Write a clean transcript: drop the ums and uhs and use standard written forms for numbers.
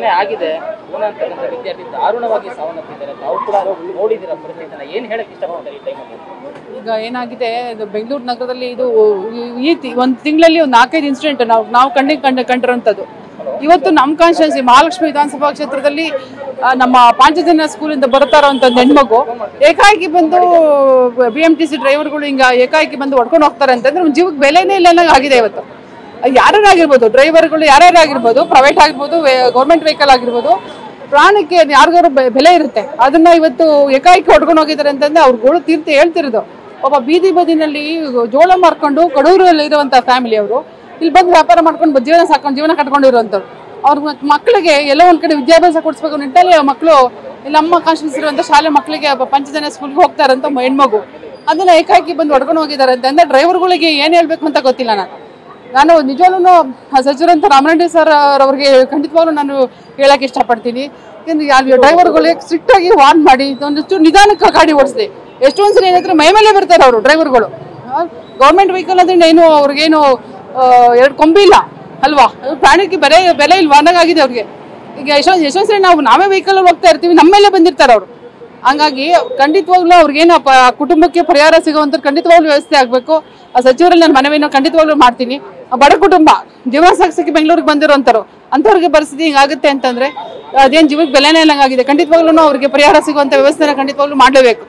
ಘಟನೆ ಆಗಿದೆ. ಪೂನಾ ಅಂತಕ್ಕಂಥ ವಿದ್ಯಾರ್ಥಿ ದಾರುಣವಾಗಿ ಸಾವನ್ನಪ್ಪಿದ್ದಾರೆ. ತಾವು ಕೂಡ ನೋಡಿದಿರ ಪರಿಸ್ಥಿತಿನ ಏನು ಹೇಳಕ್ ಇಷ್ಟಪಡ್ತಾರೆ ಈ ಟೈಮಲ್ಲಿ? ಈಗ ಏನಾಗಿದೆ, ಇದು ಬೆಂಗಳೂರು ನಗರದಲ್ಲಿ ಇದು ಒಂದು ತಿಂಗಳಲ್ಲಿ ಒಂದು 4-5 ಇನ್ಸಿಡೆಂಟ್ ನಾವು ಕಂಡಿರುವಂಥದ್ದು. ಇವತ್ತು ನಮ್ಮ ಕಾನ್ಸ್ಟಿಟ್ಯೂನ್ಸಿ ಮಹಾಲಕ್ಷ್ಮಿ ವಿಧಾನಸಭಾ ಕ್ಷೇತ್ರದಲ್ಲಿ ನಮ್ಮ ಪಾಂಚಜನ್ಯ ಸ್ಕೂಲಿಂದ ಬರ್ತಾ ಇರೋಂಥ ಹೆಣ್ಮಗು ಏಕಾಏಕಿ ಬಂದು BMTC ಡ್ರೈವರ್ಗಳು ಹಿಂಗ ಏಕಾಏಕಿ ಬಂದು ಹೊಡ್ಕೊಂಡು ಹೋಗ್ತಾರೆ ಅಂತಂದ್ರೆ ಒಂದು ಜೀವಕ್ಕೆ ಬೆಲೆನೇ ಇಲ್ಲ ಆಗಿದೆ. ಇವತ್ತು ಯಾರ್ಯಾರಾಗಿರ್ಬೋದು, ಡ್ರೈವರ್ಗಳು ಯಾರ್ಯಾರಾಗಿರ್ಬೋದು, ಪ್ರೈವೇಟ್ ಆಗಿರ್ಬೋದು, ಗೌರ್ಮೆಂಟ್ ವೆಹಿಕಲ್ ಆಗಿರ್ಬೋದು, ಪ್ರಾಣಕ್ಕೆ ಯಾರಿಗಾರು ಬೆಲೆ ಇರುತ್ತೆ. ಅದನ್ನ ಇವತ್ತು ಏಕಾಏಕಿ ಹೊಡ್ಕೊಂಡು ಹೋಗಿದ್ದಾರೆ ಅಂತಂದ್ರೆ ಅವ್ರುಗಳು ಹೇಳ್ತಿರೋದು. ಒಬ್ಬ ಬೀದಿ ಬದಿನಲ್ಲಿ ಜೋಳ ಮಾರ್ಕೊಂಡು ಕಡೂರಲ್ಲಿ ಇರುವಂತ ಫ್ಯಾಮಿಲಿ ಅವರು ಇಲ್ಲಿ ಬಂದು ವ್ಯಾಪಾರ ಮಾಡ್ಕೊಂಡು ಜೀವನ ಕಟ್ಕೊಂಡಿರುವಂಥವ್ರು. ಅವ್ರ ಮಕ್ಕಳಿಗೆ ಎಲ್ಲ ಒಂದ್ ಕಡೆ ವಿದ್ಯಾಭ್ಯಾಸ ಕೊಡಿಸ್ಬೇಕು ನಿಟ್ಟಲ್ಲಿ ಮಕ್ಕಳು ಇಲ್ಲಿ ನಮ್ಮ ಕಾನ್ಸ್ಟಿಟ್ಯೂನ್ಸಿ ಇರುವಂತ ಶಾಲೆ ಮಕ್ಕಳಿಗೆ ಪಂಚಜನ್ಯ ಸ್ಕೂಲ್ಗೆ ಹೋಗ್ತಾ ಇರೋಂಥ ಹೆಣ್ಮಗು ಅದನ್ನ ಏಕಾಏಕಿ ಬಂದು ಹೊಡ್ಕೊಂಡು ಹೋಗಿದ್ದಾರೆ ಅಂತಂದ್ರೆ ಡ್ರೈವರ್ಗಳಿಗೆ ಏನ್ ಹೇಳ್ಬೇಕು ಅಂತ ಗೊತ್ತಿಲ್ಲ. ನಾನು ನಿಜವಾಗ್ಲೂ ಸಚಿವರಂತ ರಾಮರೆಡ್ಡಿ ಸರ್ ಅವ್ರಿಗೆ ಖಂಡಿತವಾಗ್ಲೂ ನಾನು ಹೇಳಕ್ ಇಷ್ಟಪಡ್ತೀನಿ. ಡ್ರೈವರ್ಗಳಿಗೆ ಸ್ಟ್ರಿಕ್ಟ್ ಆಗಿ ವಾರ್ನ್ ಮಾಡಿ ಒಂದಷ್ಟು ನಿಧಾನಕ್ಕೆ ಗಾಡಿ ಓಡಿಸ್ಲಿ. ಎಷ್ಟೊಂದ್ಸಲ ಏನಾದ್ರೆ ಮೈ ಮೇಲೆ ಬರ್ತಾರೆ ಅವರು ಡ್ರೈವರ್ಗಳು. ಗೌರ್ಮೆಂಟ್ ವೆಹಿಕಲ್ ಅಂದ್ರೆ ಏನು ಅವ್ರಿಗೇನು 2 ಕೊಂಬಿ ಇಲ್ಲ ಅಲ್ವಾ, ಪ್ರಾಣಕ್ಕೆ ಬೆಲೆ ಇಲ್ವಾ ಅನ್ನೋಂಗಾಗಿದೆ ಅವ್ರಿಗೆ. ಈಗ ಎಷ್ಟೊಂದ್ಸಲ ನಾವೇ ವೆಹಿಕಲ್ ಹೋಗ್ತಾ ಇರ್ತೀವಿ, ನಮ್ಮ ಮೇಲೆ ಬಂದಿರ್ತಾರೆ ಅವರು. ಹಂಗಾಗಿ ಖಂಡಿತವಾಗ್ಲೂ ಅವ್ರಿಗೇನು ಕುಟುಂಬಕ್ಕೆ ಪರಿಹಾರ ಸಿಗುವಂತ ಖಂಡಿತವಾಗ್ಲೂ ವ್ಯವಸ್ಥೆ ಆಗ್ಬೇಕು. ಆ ಸಚಿವರಲ್ಲಿ ನಾನು ಮನವಿಯನ್ನು ಖಂಡಿತವಾಗ್ಲೂ ಮಾಡ್ತೀನಿ. ಬಡ ಕುಟುಂಬ ಜೀವನ ಸಾಗಿಸಕ್ಕೆ ಬೆಂಗಳೂರಿಗೆ ಬಂದಿರೋಂಥವ್ರು ಅಂಥವ್ರಿಗೆ ಪರಿಸ್ಥಿತಿ ಹಿಂಗಾಗುತ್ತೆ ಅಂತಂದ್ರೆ ಅದೇನು ಜೀವಕ್ಕೆ ಬೆಲೆನೇ ಇಲ್ಲಂಗಾಗಿದೆ. ಖಂಡಿತವಾಗ್ಲೂ ಅವ್ರಿಗೆ ಪರಿಹಾರ ಸಿಗುವಂತ ವ್ಯವಸ್ಥೆನ ಖಂಡಿತವಾಗ್ಲೂ ಮಾಡಲೇಬೇಕು.